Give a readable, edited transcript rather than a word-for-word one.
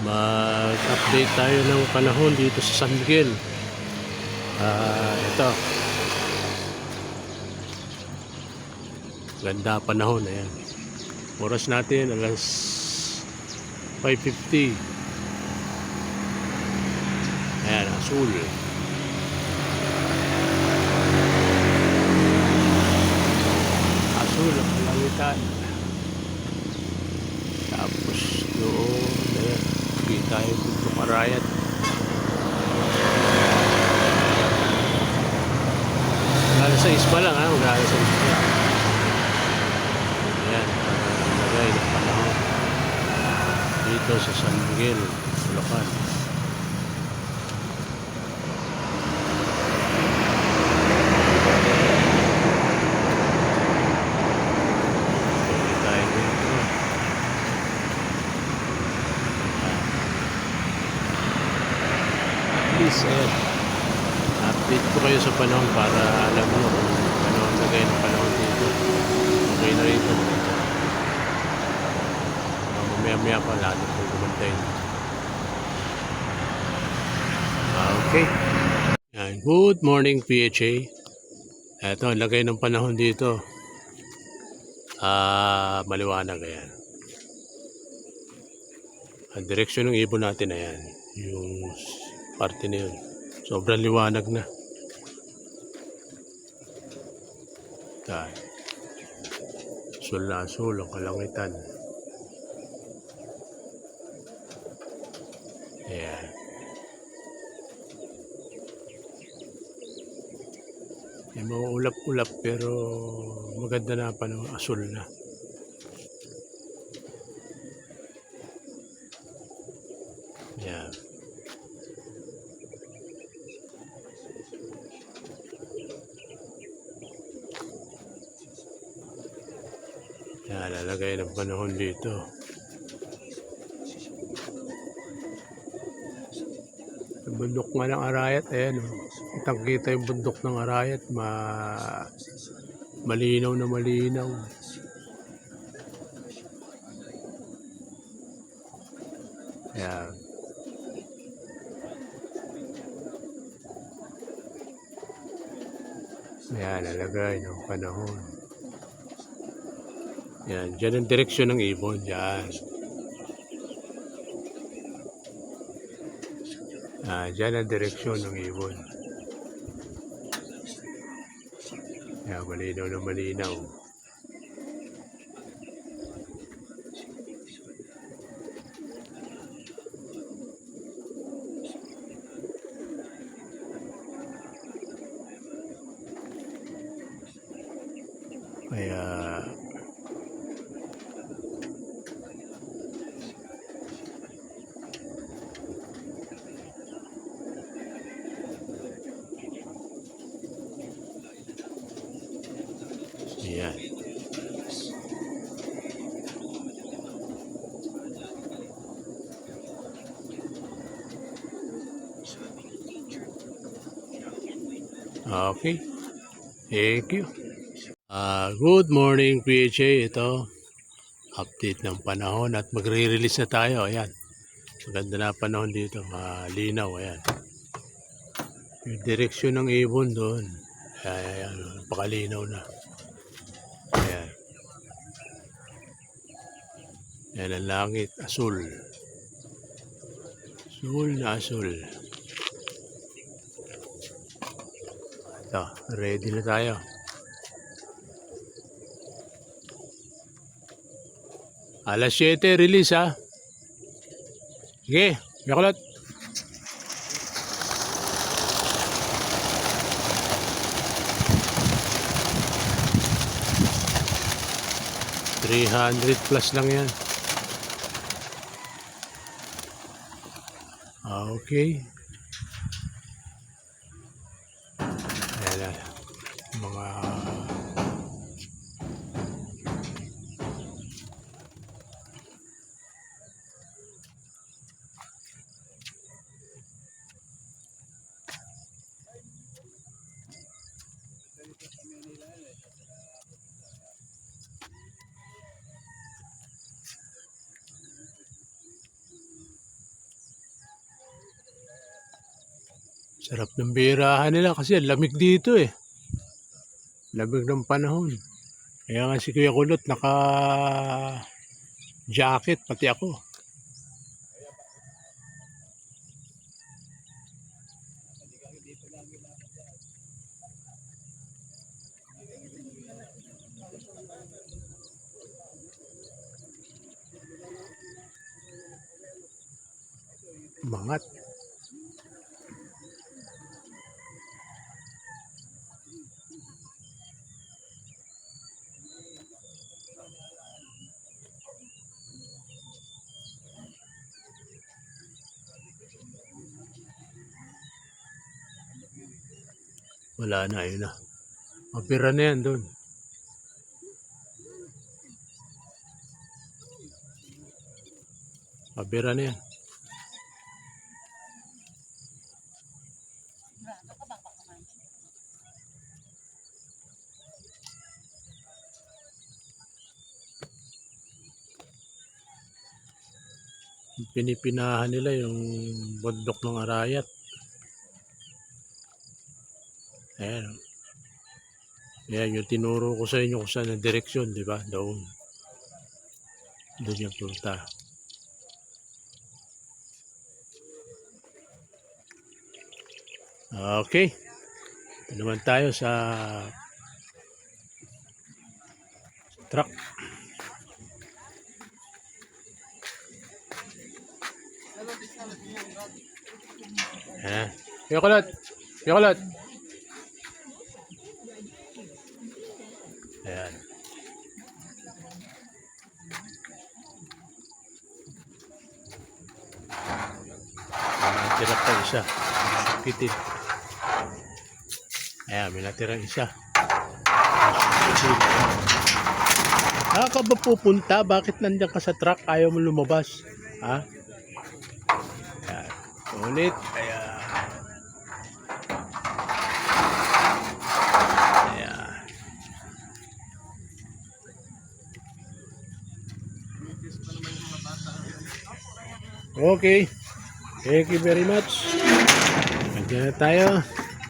Mag-update tayo ng panahon dito sa San Miguel. Ito, ganda panahon. Ayan. Oras natin alas 5:50. Ayan, asul. Asul ang kalangitan. Tapos doon, ayan, kita yung Bundok Arayat. Mag-alas 6 pa lang, ha? Mag-alas 6 pa lang. Ayan, lagay ng panahon dito sa San Miguel, Bulacan. Please, update ko kayo sa panahon para alam nyo kung ano ang lagay ng panahon dito. Okay na rin ito. Mamaya pa lalo kung kumantay. Okay. Yan. Good morning, PHA. Ito, ang lagay ng panahon dito. Maliwanag. Ayan. Ang direksyon ng ibon natin, ayan. Yung parte na yun. Sobrang liwanag na. Yan. Asul na asul ang kalangitan. Ayan. May mga ulap-ulap pero maganda na pa no, asul na. Ayan. Yan, lalagay ng panahon dito. Yung bundok nga ng Arayat, ayan o. Kitang-kita yung bundok ng Arayat, malinaw na malinaw. Ayan. Ayan, lalagay ng panahon. Yan, dyan ang direksyon ng ibon, dyan. Dyan ang direksyon ng ibon. Yan, malinaw na malinaw. Kaya yan. Okay. Thank you. Good morning, PHA. Ito, update ng panahon at magre-release na tayo. Ayan. Maganda na panahon dito. Malinaw. Ayan. Yung direksyon ng ibon doon. Ayan. Pakalinaw na. Ayan. Ayan ang langit. Asul. Asul na asul. Ito. Ready na tayo. Alas 7 release ha. Sige, yakulat. +300 lang yan. Okay. Ayan na. Mga Sarap ng birahan nila kasi ang lamig dito eh. Lamig ng panahon. Kaya nga si Kuya Kulot naka-jacket pati ako. Mangat. Wala na, yun na. Mapira na yan doon. Mapira na yan. Pinipinahan nila yung bundok ng Arayat. Ayan. Ayan yung tinuro ko sa inyo kung saan ang direksyon, di ba? Doon. Doon yung punta. Okay. Ito naman tayo sa truck. Ayan. Kuya Kulot. Kuya Kulot. Ayan. Natira pa isa. Kitid. Ayan, may natira isa. Saan ka ba pupunta? Bakit nandiyan ka sa truck? Ayaw mo lumabas? Ha? Ayan. Ulit. Ayan. Ayan. Okay. Thank you very much. Nandiyan na tayo.